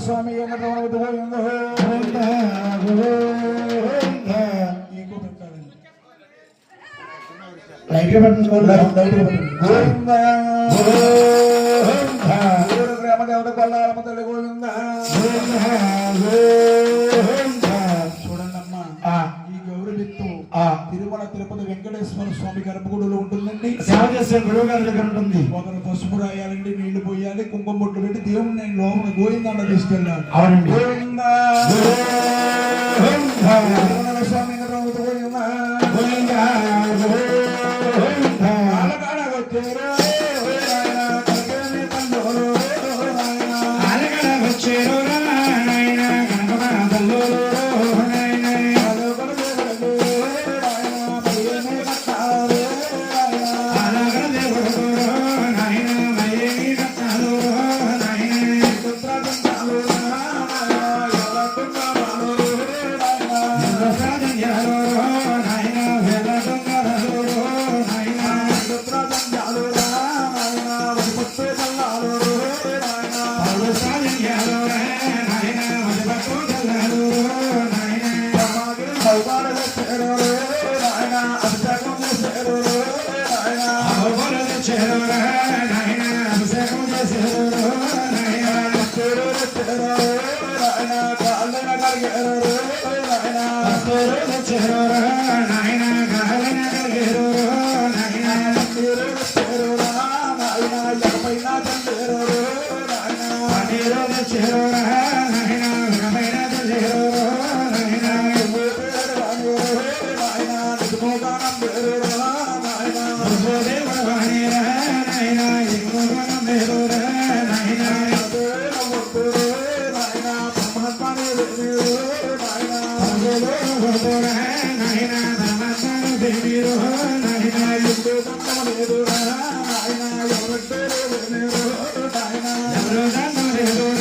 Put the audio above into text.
స్వామి light గ్రామదేవత కొల్లారమ్మ తల్లి గోవింద. చూడండమ్మా, ఈ గౌరీ విత్తు తిరుమల తిరుపతి వెంకటేశ్వర స్వామి గర్భగుడిలో ఉంటుందండి. సేవ చేసే గురువు గారి దగ్గర ఉంటుంది. ఒకరు పసుపు రాయాలండి, నీళ్లు పోయాలి, కుంకుమ బొట్లు పెట్టి దేవుడిని నేను లోపల గోవిందండ తీసుకెళ్ళాను. అవునండి. గోవింద స్వామి గోవింద ఎవరు